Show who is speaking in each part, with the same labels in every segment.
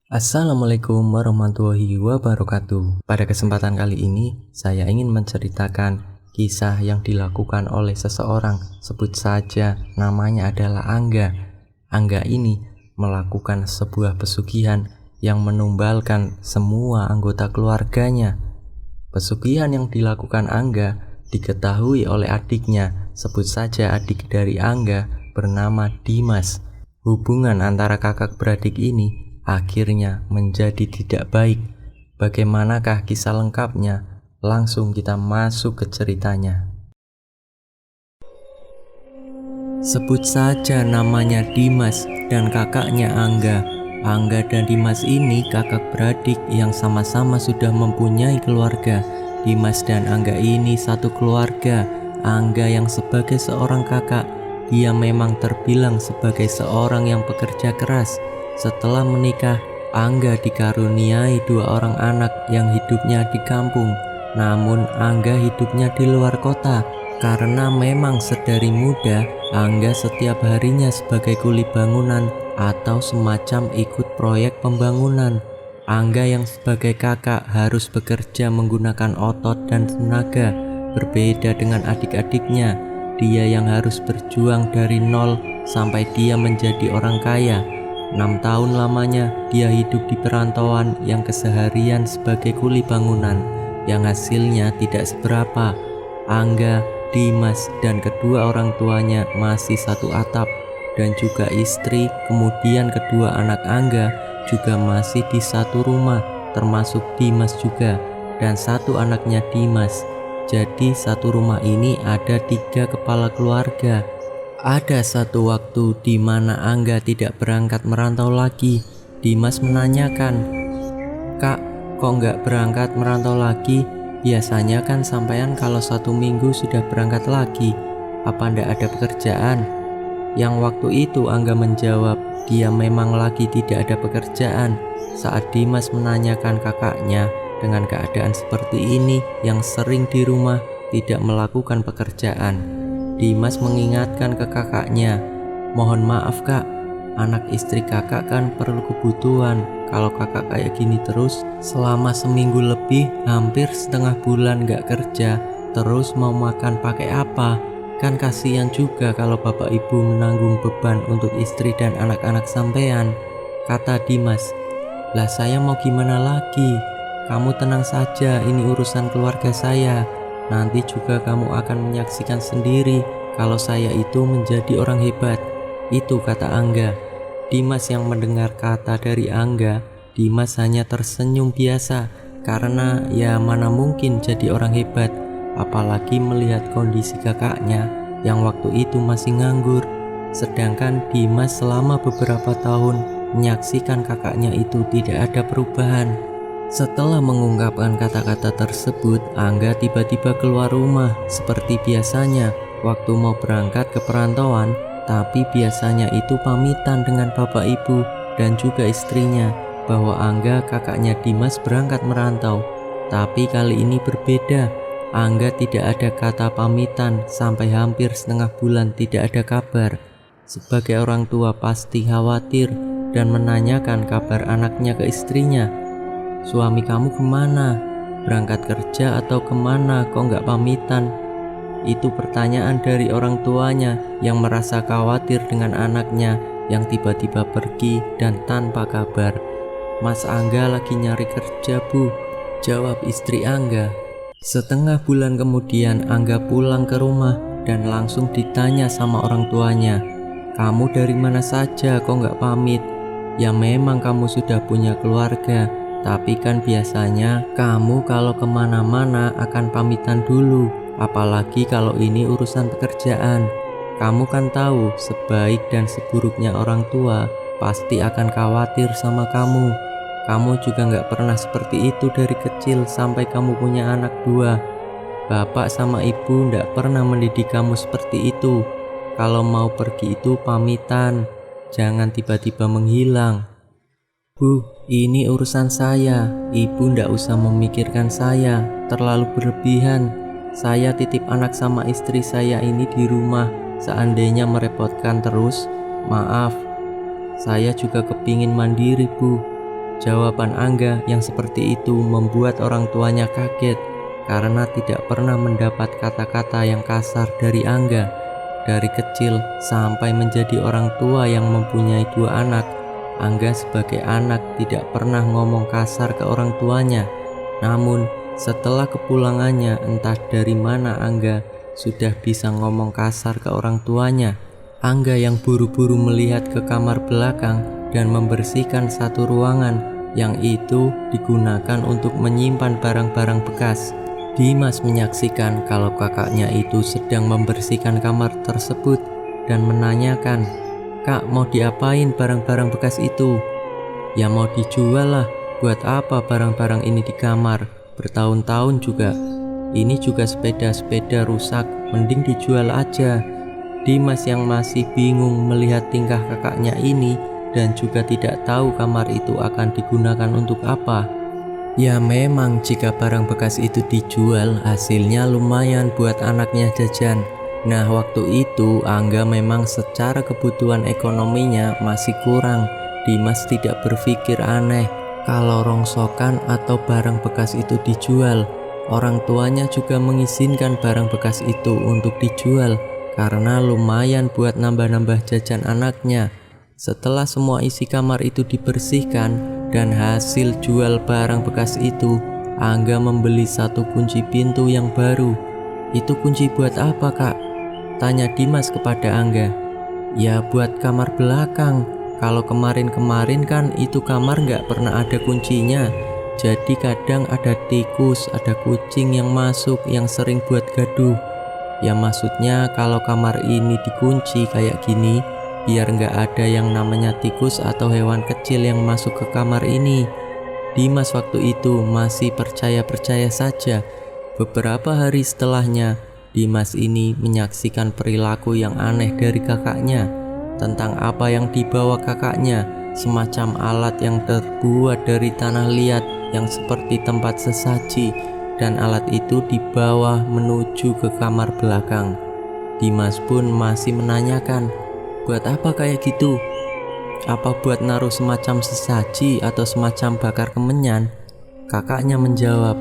Speaker 1: Assalamualaikum warahmatullahi wabarakatuh. Pada kesempatan kali ini, saya ingin menceritakan kisah yang dilakukan oleh seseorang. Sebut saja namanya adalah Angga. Angga ini melakukan sebuah pesugihan yang menumbalkan semua anggota keluarganya. Pesugihan yang dilakukan Angga diketahui oleh adiknya. Sebut saja adik dari Angga bernama Dimas. Hubungan antara kakak beradik ini akhirnya menjadi tidak baik. Bagaimanakah kisah lengkapnya? Langsung kita masuk ke ceritanya. Sebut saja namanya Dimas dan kakaknya Angga. Angga dan Dimas ini kakak beradik yang sama-sama sudah mempunyai keluarga. Dimas dan Angga ini satu keluarga. Angga yang sebagai seorang kakak, dia memang terbilang sebagai seorang yang pekerja keras. Setelah menikah, Angga dikaruniai 2 orang anak yang hidupnya di kampung. Namun Angga hidupnya di luar kota. Karena memang sedari muda, Angga setiap harinya sebagai kuli bangunan atau semacam ikut proyek pembangunan. Angga yang sebagai kakak harus bekerja menggunakan otot dan tenaga. Berbeda dengan adik-adiknya, dia yang harus berjuang dari nol sampai dia menjadi orang kaya. 6 tahun lamanya dia hidup di perantauan yang keseharian sebagai kuli bangunan, yang hasilnya tidak seberapa. Angga, Dimas, dan kedua orang tuanya masih satu atap, dan juga istri, kemudian kedua anak Angga juga masih di satu rumah, termasuk Dimas juga, dan satu anaknya Dimas. Jadi satu rumah ini ada 3 kepala keluarga. Ada satu waktu di mana Angga tidak berangkat merantau lagi. Dimas menanyakan, "Kak, kok nggak berangkat merantau lagi? Biasanya kan sampean kalau 1 minggu sudah berangkat lagi. Apa ndak ada pekerjaan?" Yang waktu itu Angga menjawab, dia memang lagi tidak ada pekerjaan. Saat Dimas menanyakan kakaknya dengan keadaan seperti ini yang sering di rumah tidak melakukan pekerjaan, Dimas mengingatkan ke kakaknya, "Mohon maaf kak, anak istri kakak kan perlu kebutuhan. Kalau kakak kayak gini terus selama seminggu lebih, hampir setengah bulan gak kerja, terus mau makan pakai apa? Kan kasihan juga kalau bapak ibu menanggung beban untuk istri dan anak-anak sampean," kata Dimas. "Lah saya mau gimana lagi? Kamu tenang saja, ini urusan keluarga saya. Nanti juga kamu akan menyaksikan sendiri kalau saya itu menjadi orang hebat," itu kata Angga. Dimas yang mendengar kata dari Angga, Dimas hanya tersenyum biasa, karena ya mana mungkin jadi orang hebat, apalagi melihat kondisi kakaknya yang waktu itu masih nganggur. Sedangkan Dimas selama beberapa tahun menyaksikan kakaknya itu tidak ada perubahan. Setelah mengungkapkan kata-kata tersebut, Angga tiba-tiba keluar rumah seperti biasanya waktu mau berangkat ke perantauan, tapi biasanya itu pamitan dengan bapak ibu dan juga istrinya bahwa Angga kakaknya Dimas berangkat merantau. Tapi kali ini berbeda. Angga tidak ada kata pamitan sampai hampir setengah bulan tidak ada kabar. Sebagai orang tua pasti khawatir dan menanyakan kabar anaknya ke istrinya. "Suami kamu kemana? Berangkat kerja atau kemana? Kok nggak pamitan?" Itu pertanyaan dari orang tuanya yang merasa khawatir dengan anaknya yang tiba-tiba pergi dan tanpa kabar. "Mas Angga lagi nyari kerja bu," jawab istri Angga. Setengah bulan kemudian Angga pulang ke rumah dan langsung ditanya sama orang tuanya, "Kamu dari mana saja kok nggak pamit? Ya memang kamu sudah punya keluarga, tapi kan biasanya kamu kalau kemana-mana akan pamitan dulu, apalagi kalau ini urusan pekerjaan. Kamu kan tahu sebaik dan seburuknya orang tua pasti akan khawatir sama kamu. Kamu juga gak pernah seperti itu dari kecil sampai kamu punya anak 2. Bapak sama ibu gak pernah mendidik kamu seperti itu. Kalau mau pergi itu pamitan, jangan tiba-tiba menghilang. Bu, ini urusan saya. Ibu ndak usah memikirkan saya, terlalu berlebihan. Saya titip anak sama istri saya ini di rumah. Seandainya merepotkan terus, maaf. Saya juga kepingin mandiri, Bu. Jawaban Angga yang seperti itu membuat orang tuanya kaget karena tidak pernah mendapat kata-kata yang kasar dari Angga. Dari kecil sampai menjadi orang tua yang mempunyai 2 anak, Angga sebagai anak tidak pernah ngomong kasar ke orang tuanya. Namun setelah kepulangannya, entah dari mana Angga sudah bisa ngomong kasar ke orang tuanya. Angga yang buru-buru melihat ke kamar belakang dan membersihkan satu ruangan yang itu digunakan untuk menyimpan barang-barang bekas. Dimas menyaksikan kalau kakaknya itu sedang membersihkan kamar tersebut dan menanyakan, "Kak, mau diapain barang-barang bekas itu?" "Ya mau dijual lah, buat apa barang-barang ini di kamar? Bertahun-tahun juga. Ini juga sepeda-sepeda rusak, mending dijual aja." Dimas yang masih bingung melihat tingkah kakaknya ini dan juga tidak tahu kamar itu akan digunakan untuk apa. Ya memang jika barang bekas itu dijual, hasilnya lumayan buat anaknya jajan. Nah waktu itu Angga memang secara kebutuhan ekonominya masih kurang. Dimas tidak berpikir aneh kalau rongsokan atau barang bekas itu dijual. Orang tuanya juga mengizinkan barang bekas itu untuk dijual karena lumayan buat nambah-nambah jajan anaknya. Setelah semua isi kamar itu dibersihkan dan hasil jual barang bekas itu, Angga membeli satu kunci pintu yang baru. "Itu kunci buat apa, Kak?" tanya Dimas kepada Angga. "Ya buat kamar belakang. Kalau kemarin-kemarin kan itu kamar nggak pernah ada kuncinya. Jadi kadang ada tikus, ada kucing yang masuk yang sering buat gaduh. Ya maksudnya kalau kamar ini dikunci kayak gini, biar nggak ada yang namanya tikus atau hewan kecil yang masuk ke kamar ini." Dimas waktu itu masih percaya-percaya saja. Beberapa hari setelahnya, Dimas ini menyaksikan perilaku yang aneh dari kakaknya. Tentang apa yang dibawa kakaknya, semacam alat yang terbuat dari tanah liat yang seperti tempat sesaji, dan alat itu dibawa menuju ke kamar belakang. Dimas pun masih menanyakan, "Buat apa kayak gitu? Apa buat naruh semacam sesaji atau semacam bakar kemenyan?" Kakaknya menjawab,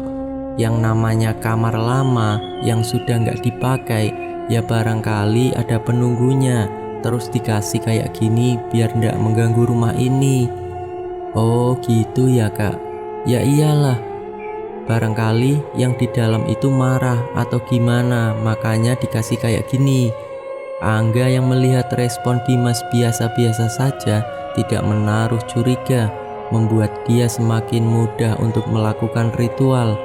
Speaker 1: "Yang namanya kamar lama yang sudah nggak dipakai, ya barangkali ada penunggunya, terus dikasih kayak gini biar nggak mengganggu rumah ini." "Oh gitu ya Kak." "Ya iyalah, barangkali yang di dalam itu marah atau gimana, makanya dikasih kayak gini." Angga yang melihat respon Dimas biasa-biasa saja, tidak menaruh curiga, membuat dia semakin mudah untuk melakukan ritual.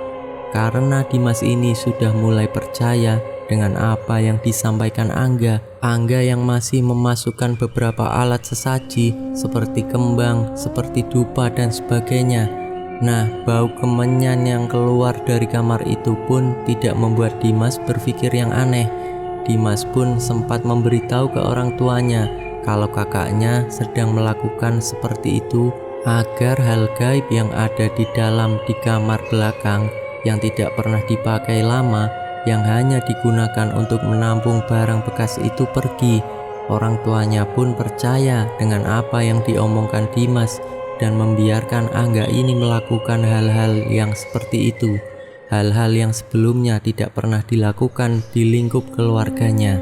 Speaker 1: Karena Dimas ini sudah mulai percaya dengan apa yang disampaikan Angga. Angga yang masih memasukkan beberapa alat sesaji seperti kembang, seperti dupa dan sebagainya. Nah, bau kemenyan yang keluar dari kamar itu pun tidak membuat Dimas berpikir yang aneh. Dimas pun sempat memberitahu ke orang tuanya kalau kakaknya sedang melakukan seperti itu agar hal gaib yang ada di dalam di kamar belakang yang tidak pernah dipakai lama, yang hanya digunakan untuk menampung barang bekas itu pergi. Orang tuanya pun percaya dengan apa yang diomongkan Dimas dan membiarkan Angga ini melakukan hal-hal yang seperti itu. Hal-hal yang sebelumnya tidak pernah dilakukan di lingkup keluarganya.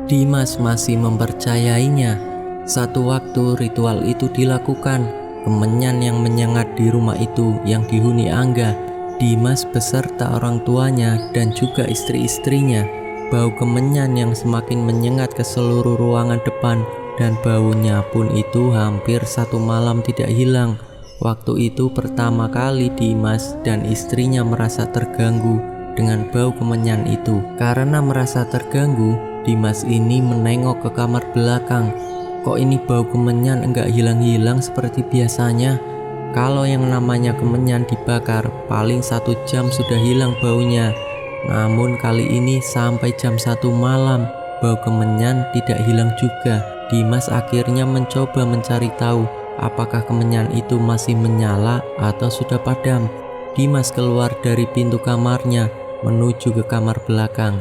Speaker 1: Dimas masih mempercayainya. Satu waktu ritual itu dilakukan, kemenyan yang menyengat di rumah itu yang dihuni Angga, Dimas beserta orang tuanya dan juga istri-istrinya. Bau kemenyan yang semakin menyengat ke seluruh ruangan depan, dan baunya pun itu hampir satu malam tidak hilang. Waktu itu pertama kali Dimas dan istrinya merasa terganggu dengan bau kemenyan itu. Karena merasa terganggu, Dimas ini menengok ke kamar belakang. Kok ini bau kemenyan enggak hilang-hilang seperti biasanya? Kalau yang namanya kemenyan dibakar, paling 1 jam sudah hilang baunya. Namun kali ini sampai jam 1 malam, bau kemenyan tidak hilang juga. Dimas akhirnya mencoba mencari tahu apakah kemenyan itu masih menyala atau sudah padam. Dimas keluar dari pintu kamarnya menuju ke kamar belakang.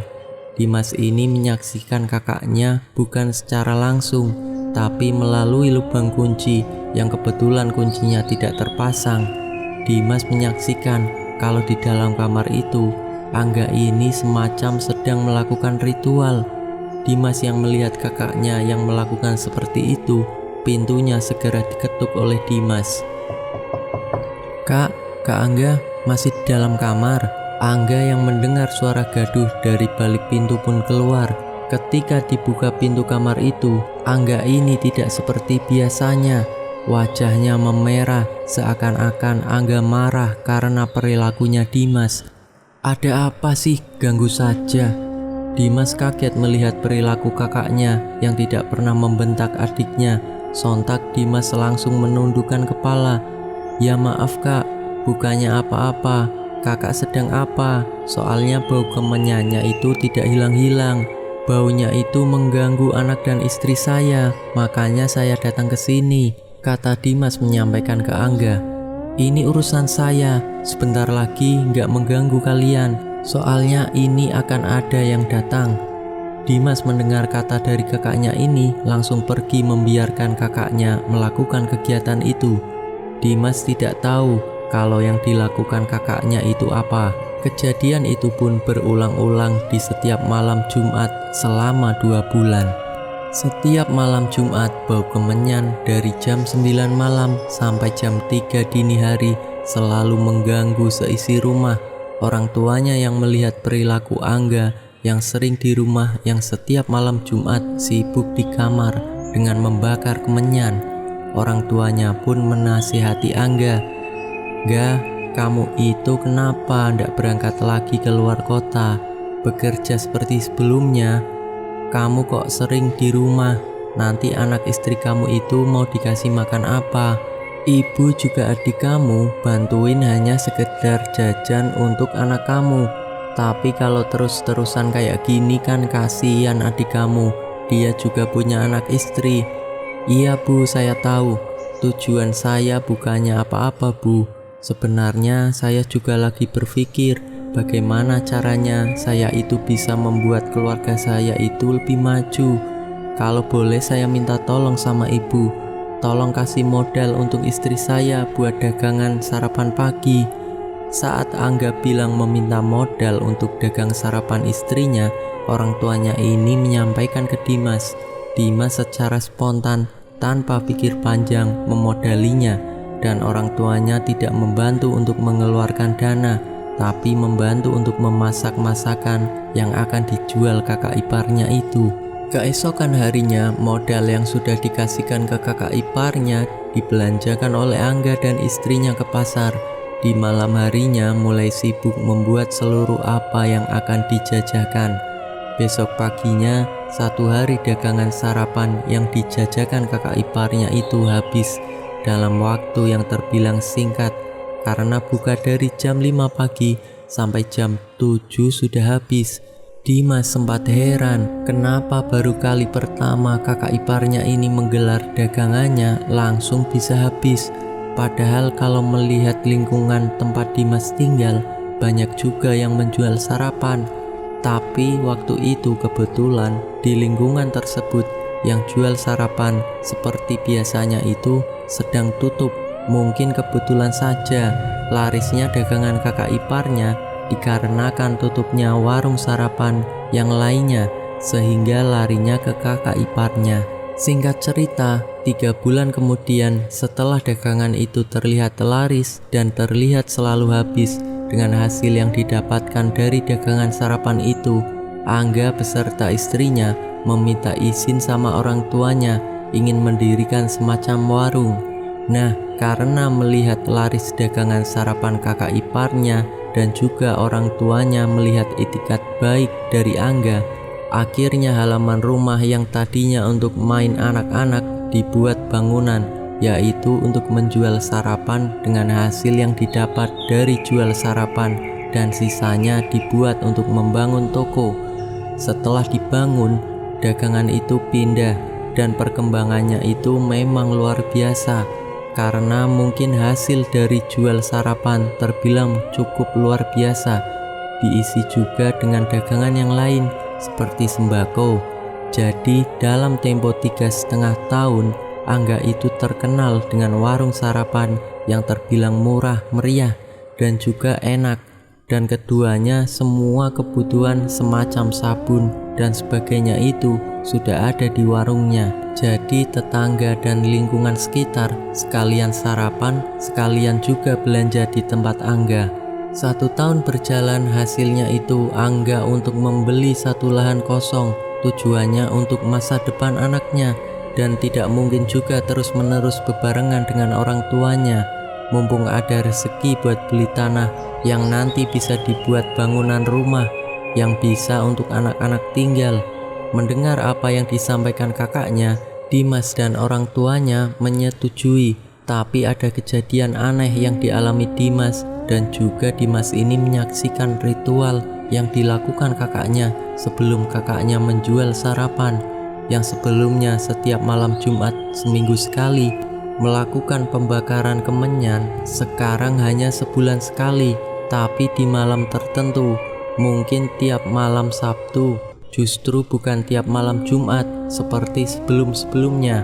Speaker 1: Dimas ini menyaksikan kakaknya bukan secara langsung, tapi melalui lubang kunci yang kebetulan kuncinya tidak terpasang. Dimas menyaksikan kalau di dalam kamar itu Angga ini semacam sedang melakukan ritual. Dimas yang melihat kakaknya yang melakukan seperti itu, pintunya segera diketuk oleh Dimas. Kak Angga masih di dalam kamar. Angga yang mendengar suara gaduh dari balik pintu pun keluar. Ketika dibuka pintu kamar itu, Angga ini tidak seperti biasanya. Wajahnya memerah, seakan-akan Angga marah karena perilakunya Dimas. Ada apa sih? Ganggu saja. Dimas kaget melihat perilaku kakaknya yang tidak pernah membentak adiknya. Sontak Dimas langsung menundukkan kepala. Ya maaf kak, bukannya apa-apa. Kakak sedang apa? Soalnya bau kemenyannya itu tidak hilang-hilang. Baunya itu mengganggu anak dan istri saya, makanya saya datang ke sini, kata Dimas menyampaikan ke Angga. Ini urusan saya, sebentar lagi nggak mengganggu kalian, soalnya ini akan ada yang datang. Dimas mendengar kata dari kakaknya ini langsung pergi membiarkan kakaknya melakukan kegiatan itu. Dimas tidak tahu kalau yang dilakukan kakaknya itu apa. Kejadian itu pun berulang-ulang di setiap malam Jumat selama 2 bulan. Setiap malam Jumat bau kemenyan dari jam 9 malam sampai jam 3 dini hari selalu mengganggu seisi rumah. Orang tuanya yang melihat perilaku Angga yang sering di rumah yang setiap malam Jumat sibuk di kamar dengan membakar kemenyan. Orang tuanya pun menasihati Angga, "Ga, kamu itu kenapa ndak berangkat lagi ke luar kota, bekerja seperti sebelumnya? Kamu kok sering di rumah, nanti anak istri kamu itu mau dikasih makan apa? Ibu juga adik kamu bantuin hanya sekedar jajan untuk anak kamu. Tapi kalau terus-terusan kayak gini kan kasihan adik kamu, dia juga punya anak istri." "Iya bu, saya tahu. Tujuan saya bukannya apa-apa bu. Sebenarnya saya juga lagi berpikir bagaimana caranya saya itu bisa membuat keluarga saya itu lebih maju. Kalau boleh saya minta tolong sama ibu, tolong kasih modal untuk istri saya buat dagangan sarapan pagi." Saat Angga bilang meminta modal untuk dagang sarapan istrinya, orang tuanya ini menyampaikan ke Dimas. Dimas secara spontan tanpa pikir panjang memodalinya, dan orang tuanya tidak membantu untuk mengeluarkan dana, tapi membantu untuk memasak masakan yang akan dijual kakak iparnya itu. Keesokan harinya, modal yang sudah dikasihkan ke kakak iparnya dibelanjakan oleh Angga dan istrinya ke pasar. Di malam harinya mulai sibuk membuat seluruh apa yang akan dijajakan. Besok paginya, 1 hari dagangan sarapan yang dijajakan kakak iparnya itu habis dalam waktu yang terbilang singkat, karena buka dari jam 5 pagi sampai jam 7 sudah habis. Dimas sempat heran kenapa baru kali pertama kakak iparnya ini menggelar dagangannya langsung bisa habis. Padahal kalau melihat lingkungan tempat Dimas tinggal, banyak juga yang menjual sarapan. Tapi waktu itu kebetulan di lingkungan tersebut yang jual sarapan seperti biasanya itu sedang tutup. Mungkin kebetulan saja larisnya dagangan kakak iparnya dikarenakan tutupnya warung sarapan yang lainnya, sehingga larinya ke kakak iparnya. Singkat cerita, 3 bulan kemudian setelah dagangan itu terlihat laris dan terlihat selalu habis dengan hasil yang didapatkan dari dagangan sarapan itu, Angga beserta istrinya meminta izin sama orang tuanya ingin mendirikan semacam warung. Nah, karena melihat laris dagangan sarapan kakak iparnya dan juga orang tuanya melihat etikat baik dari Angga, akhirnya halaman rumah yang tadinya untuk main anak-anak dibuat bangunan, yaitu untuk menjual sarapan dengan hasil yang didapat dari jual sarapan, dan sisanya dibuat untuk membangun toko. Setelah dibangun, dagangan itu pindah, dan perkembangannya itu memang luar biasa, karena mungkin hasil dari jual sarapan terbilang cukup luar biasa, diisi juga dengan dagangan yang lain seperti sembako. Jadi dalam tempo 3,5 tahun, Angga itu terkenal dengan warung sarapan yang terbilang murah, meriah, dan juga enak. Dan keduanya semua kebutuhan semacam sabun dan sebagainya itu sudah ada di warungnya. Jadi tetangga dan lingkungan sekitar sekalian sarapan, sekalian juga belanja di tempat Angga. 1 tahun berjalan, hasilnya itu Angga untuk membeli satu lahan kosong. Tujuannya untuk masa depan anaknya, dan tidak mungkin juga terus-menerus bebarengan dengan orang tuanya. Mumpung ada rezeki buat beli tanah yang nanti bisa dibuat bangunan rumah yang bisa untuk anak-anak tinggal. Mendengar apa yang disampaikan kakaknya, Dimas dan orang tuanya menyetujui. Tapi ada kejadian aneh yang dialami Dimas, dan juga Dimas ini menyaksikan ritual yang dilakukan kakaknya sebelum kakaknya menjual sarapan, yang sebelumnya setiap malam Jumat seminggu sekali melakukan pembakaran kemenyan, sekarang hanya sebulan sekali, tapi di malam tertentu, mungkin tiap malam Sabtu, justru bukan tiap malam Jumat seperti sebelum-sebelumnya.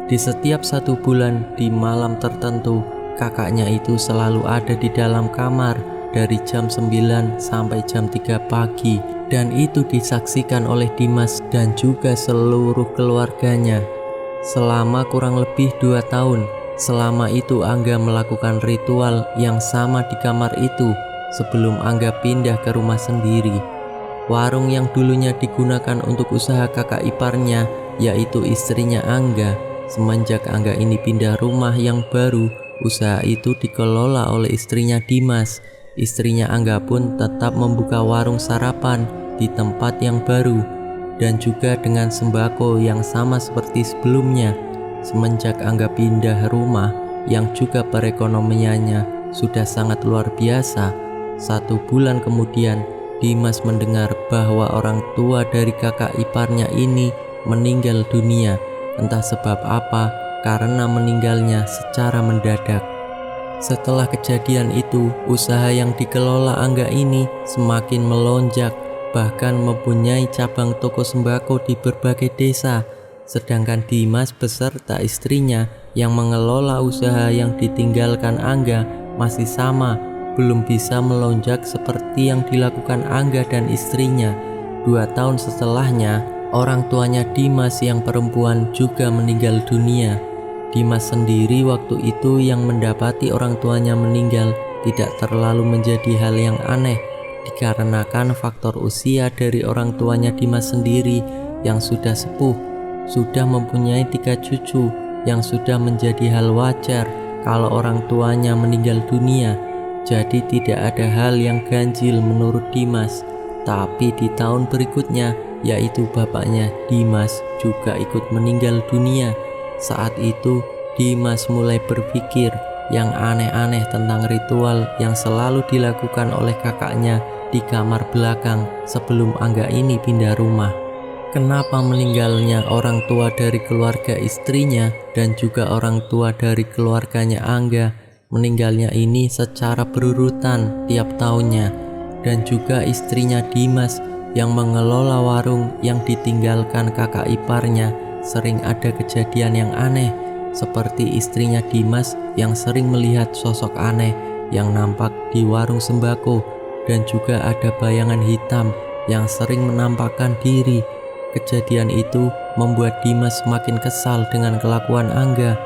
Speaker 1: Di setiap 1 bulan di malam tertentu, kakaknya itu selalu ada di dalam kamar dari jam 9 sampai jam 3 pagi, dan itu disaksikan oleh Dimas dan juga seluruh keluarganya selama kurang lebih 2 tahun. Selama itu Angga melakukan ritual yang sama di kamar itu sebelum Angga pindah ke rumah sendiri. Warung yang dulunya digunakan untuk usaha kakak iparnya, yaitu istrinya Angga, semenjak Angga ini pindah rumah yang baru, usaha itu dikelola oleh istrinya Dimas. Istrinya Angga pun tetap membuka warung sarapan di tempat yang baru, dan juga dengan sembako yang sama seperti sebelumnya. Semenjak Angga pindah rumah, yang juga perekonomiannya sudah sangat luar biasa, 1 bulan kemudian Dimas mendengar bahwa orang tua dari kakak iparnya ini meninggal dunia. Entah sebab apa, karena meninggalnya secara mendadak. Setelah kejadian itu, usaha yang dikelola Angga ini semakin melonjak, bahkan mempunyai cabang toko sembako di berbagai desa. Sedangkan Dimas beserta istrinya yang mengelola usaha yang ditinggalkan Angga masih sama, belum bisa melonjak seperti yang dilakukan Angga dan istrinya. 2 tahun setelahnya, orang tuanya Dimas yang perempuan juga meninggal dunia. Dimas sendiri waktu itu yang mendapati orang tuanya meninggal tidak terlalu menjadi hal yang aneh, dikarenakan faktor usia dari orang tuanya Dimas sendiri yang sudah sepuh, sudah mempunyai 3 cucu, yang sudah menjadi hal wajar kalau orang tuanya meninggal dunia. Jadi tidak ada hal yang ganjil menurut Dimas. Tapi di tahun berikutnya, yaitu bapaknya Dimas juga ikut meninggal dunia. Saat itu Dimas mulai berpikir yang aneh-aneh tentang ritual yang selalu dilakukan oleh kakaknya di kamar belakang sebelum Angga ini pindah rumah. Kenapa meninggalnya orang tua dari keluarga istrinya dan juga orang tua dari keluarganya Angga meninggalnya ini secara berurutan tiap tahunnya, dan juga istrinya Dimas yang mengelola warung yang ditinggalkan kakak iparnya sering ada kejadian yang aneh, seperti istrinya Dimas yang sering melihat sosok aneh yang nampak di warung sembako, dan juga ada bayangan hitam yang sering menampakkan diri. Kejadian itu membuat Dimas semakin kesal dengan kelakuan Angga.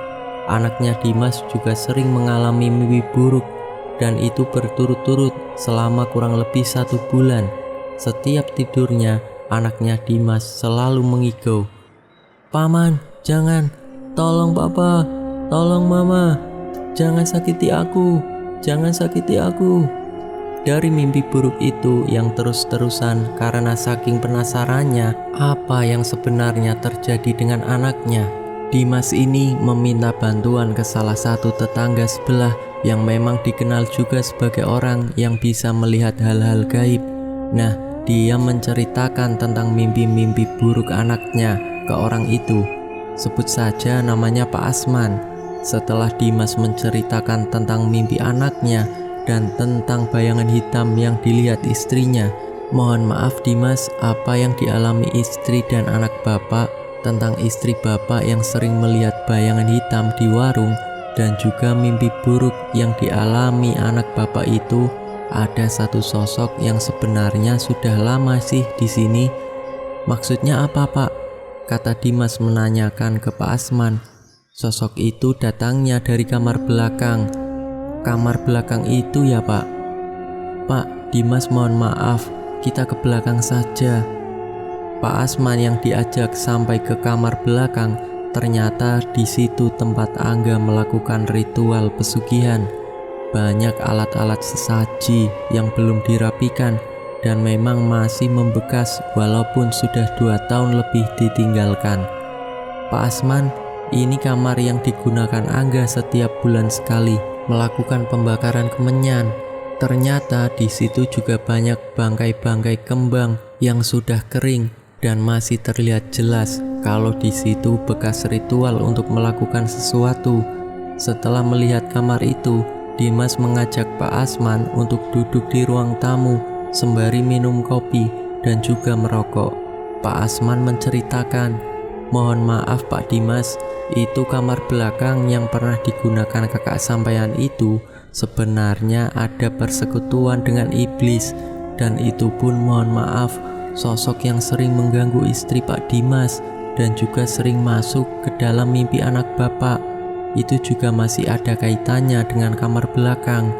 Speaker 1: Anaknya Dimas juga sering mengalami mimpi buruk, dan itu berturut-turut selama kurang lebih 1 bulan. Setiap tidurnya, anaknya Dimas selalu mengigau, "Paman, jangan, tolong papa, tolong mama, jangan sakiti aku, jangan sakiti aku." Dari mimpi buruk itu yang terus-terusan karena saking penasarannya apa yang sebenarnya terjadi dengan anaknya, Dimas ini meminta bantuan ke salah satu tetangga sebelah yang memang dikenal juga sebagai orang yang bisa melihat hal-hal gaib. Nah, dia menceritakan tentang mimpi-mimpi buruk anaknya ke orang itu. Sebut saja namanya Pak Asman. Setelah Dimas menceritakan tentang mimpi anaknya dan tentang bayangan hitam yang dilihat istrinya, Mohon maaf Dimas, apa yang dialami istri dan anak Bapak, tentang istri Bapak yang sering melihat bayangan hitam di warung, dan juga mimpi buruk yang dialami anak Bapak itu. Ada satu sosok yang sebenarnya sudah lama sih di sini. Maksudnya apa Pak? Kata Dimas menanyakan ke Pak Asman. Sosok itu datangnya dari kamar belakang. Kamar belakang itu ya Pak? Pak, Dimas mohon maaf, kita ke belakang saja. Pak Asman yang diajak sampai ke kamar belakang, ternyata di situ tempat Angga melakukan ritual pesugihan. Banyak alat-alat sesaji yang belum dirapikan dan memang masih membekas walaupun sudah 2 tahun lebih ditinggalkan. Pak Asman, ini kamar yang digunakan Angga setiap bulan sekali melakukan pembakaran kemenyan. Ternyata di situ juga banyak bangkai-bangkai kembang yang sudah kering dan masih terlihat jelas kalau di situ bekas ritual untuk melakukan sesuatu. Setelah melihat kamar itu, Dimas mengajak Pak Asman untuk duduk di ruang tamu sembari minum kopi dan juga merokok. Pak Asman menceritakan, "Mohon maaf Pak Dimas, itu kamar belakang yang pernah digunakan kakak sampean itu sebenarnya ada persekutuan dengan iblis, dan itu pun mohon maaf, sosok yang sering mengganggu istri Pak Dimas dan juga sering masuk ke dalam mimpi anak Bapak. Itu juga masih ada kaitannya dengan kamar belakang."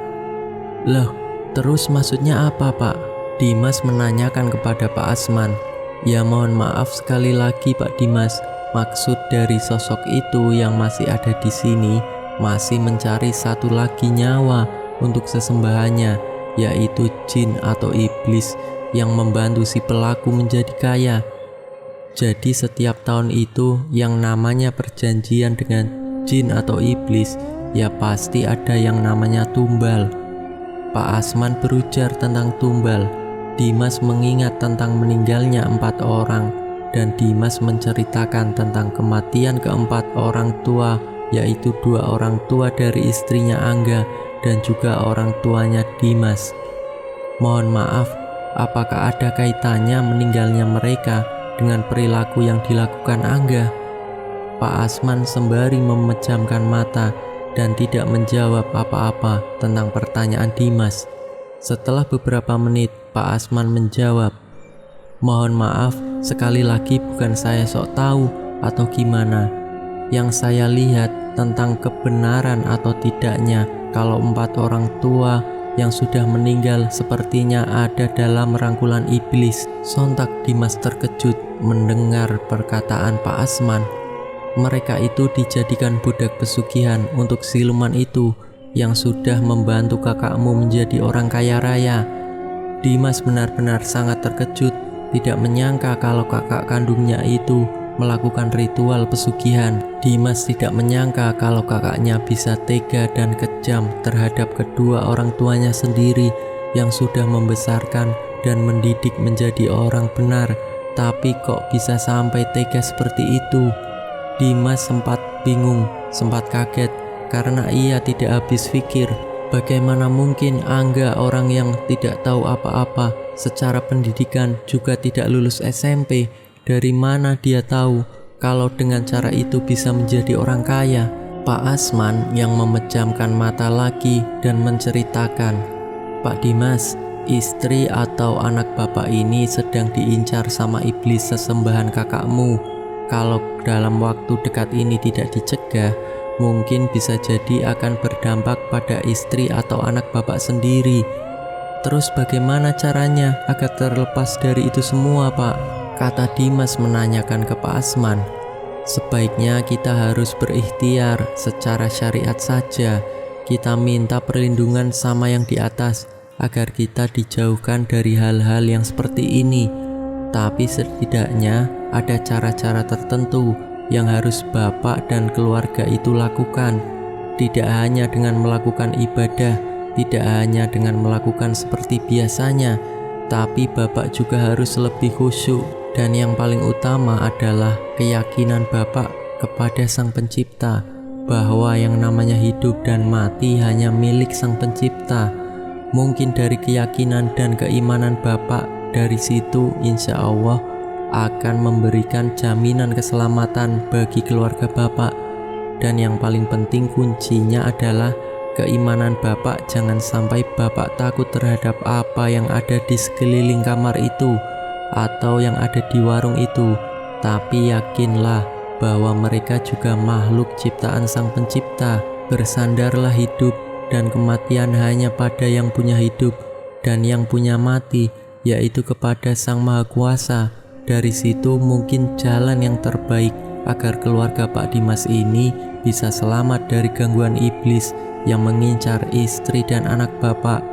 Speaker 1: Loh, terus maksudnya apa Pak? Dimas menanyakan kepada Pak Asman. Ya mohon maaf sekali lagi Pak Dimas, maksud dari sosok itu yang masih ada di sini masih mencari satu lagi nyawa untuk sesembahannya, yaitu jin atau iblis yang membantu si pelaku menjadi kaya. Jadi setiap tahun itu yang namanya perjanjian dengan jin atau iblis, ya pasti ada yang namanya tumbal. Pak Asman berujar tentang tumbal. Dimas mengingat tentang meninggalnya 4 orang, dan Dimas menceritakan tentang kematian keempat orang tua, yaitu 2 orang tua dari istrinya Angga dan juga orang tuanya Dimas. Mohon maaf, apakah ada kaitannya meninggalnya mereka dengan perilaku yang dilakukan Angga? Pak Asman sembari memejamkan mata dan tidak menjawab apa-apa tentang pertanyaan Dimas. Setelah beberapa menit, Pak Asman menjawab, "Mohon maaf, sekali lagi bukan saya sok tahu atau gimana. Yang saya lihat tentang kebenaran atau tidaknya kalau 4 orang tua yang sudah meninggal sepertinya ada dalam rangkulan iblis." Sontak Dimas terkejut mendengar perkataan Pak Asman. Mereka itu dijadikan budak pesugihan untuk siluman itu yang sudah membantu kakakmu menjadi orang kaya raya. Dimas benar-benar sangat terkejut, tidak menyangka kalau kakak kandungnya itu melakukan ritual pesugihan. Dimas tidak menyangka kalau kakaknya bisa tega dan kejam terhadap kedua orang tuanya sendiri yang sudah membesarkan dan mendidik menjadi orang benar, tapi kok bisa sampai tega seperti itu. Dimas sempat bingung, sempat kaget karena ia tidak habis pikir, bagaimana mungkin Angga, orang yang tidak tahu apa-apa secara pendidikan, juga tidak lulus SMP, dari mana dia tahu kalau dengan cara itu bisa menjadi orang kaya? Pak Asman yang memejamkan mata lagi dan menceritakan, "Pak Dimas, istri atau anak Bapak ini sedang diincar sama iblis sesembahan kakakmu. Kalau dalam waktu dekat ini tidak dicegah, mungkin bisa jadi akan berdampak pada istri atau anak Bapak sendiri. Terus bagaimana caranya agar terlepas dari itu semua Pak?" Kata Dimas menanyakan ke Pak Asman. "Sebaiknya kita harus berikhtiar secara syariat saja. Kita minta perlindungan sama yang di atas agar kita dijauhkan dari hal-hal yang seperti ini. Tapi setidaknya ada cara-cara tertentu yang harus Bapak dan keluarga itu lakukan. Tidak hanya dengan melakukan ibadah, tidak hanya dengan melakukan seperti biasanya, tapi Bapak juga harus lebih khusyuk. Dan yang paling utama adalah keyakinan Bapak kepada Sang Pencipta, bahwa yang namanya hidup dan mati hanya milik Sang Pencipta. Mungkin dari keyakinan dan keimanan Bapak Dari situ insya Allah akan memberikan jaminan keselamatan bagi keluarga Bapak. Dan yang paling penting kuncinya adalah keimanan Bapak. Jangan sampai Bapak takut terhadap apa yang ada di sekeliling kamar itu atau yang ada di warung itu. Tapi yakinlah bahwa mereka juga makhluk ciptaan Sang Pencipta. Bersandarlah hidup dan kematian hanya pada yang punya hidup dan yang punya mati, yaitu kepada Sang Maha Kuasa. Dari situ mungkin jalan yang terbaik agar keluarga Pak Dimas ini bisa selamat dari gangguan iblis yang mengincar istri dan anak Bapak.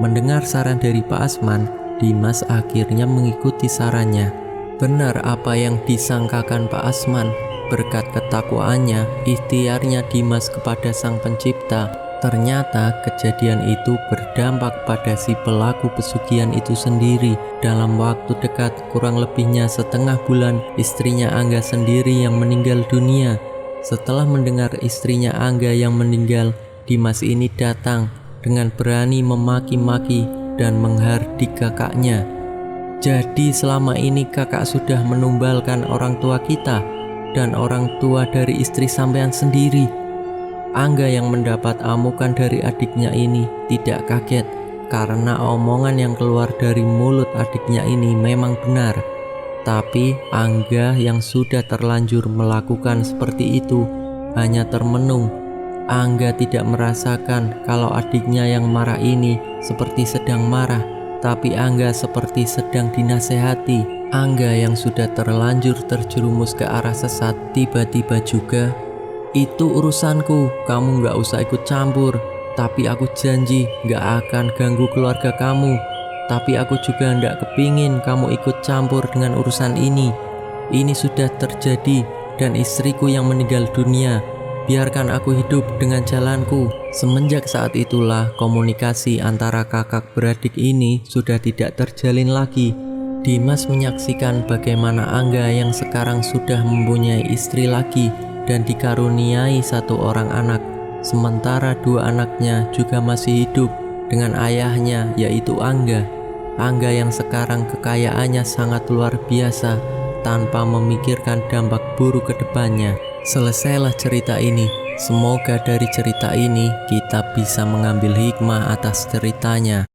Speaker 1: Mendengar saran dari Pak Asman, Dimas akhirnya mengikuti sarannya. Benar apa yang disangkakan Pak Asman. Berkat ketakwaannya, ikhtiarnya Dimas kepada Sang Pencipta, ternyata kejadian itu berdampak pada si pelaku pesugihan itu sendiri. Dalam waktu dekat, kurang lebihnya setengah bulan, istrinya Angga sendiri yang meninggal dunia. Setelah mendengar istrinya Angga yang meninggal, Dimas ini datang dengan berani memaki-maki dan menghardik kakaknya. Jadi selama ini kakak sudah menumbalkan orang tua kita dan orang tua dari istri sampean sendiri. Angga yang mendapat amukan dari adiknya ini tidak kaget karena omongan yang keluar dari mulut adiknya ini memang benar. Tapi Angga yang sudah terlanjur melakukan seperti itu hanya termenung. Angga tidak merasakan kalau adiknya yang marah ini seperti sedang marah, tapi Angga seperti sedang dinasehati. Angga yang sudah terlanjur terjerumus ke arah sesat tiba-tiba juga, "Itu urusanku, kamu gak usah ikut campur. Tapi aku janji gak akan ganggu keluarga kamu. Tapi aku juga gak kepingin kamu ikut campur dengan urusan ini. Ini sudah terjadi dan istriku yang meninggal dunia. Biarkan aku hidup dengan jalanku." Semenjak saat itulah komunikasi antara kakak beradik ini sudah tidak terjalin lagi. Dimas menyaksikan bagaimana Angga yang sekarang sudah mempunyai istri lagi dan dikaruniai satu orang anak, sementara dua anaknya juga masih hidup dengan ayahnya, yaitu Angga. Angga yang sekarang kekayaannya sangat luar biasa tanpa memikirkan dampak buruk ke depannya. Selesailah cerita ini. Semoga dari cerita ini kita bisa mengambil hikmah atas ceritanya.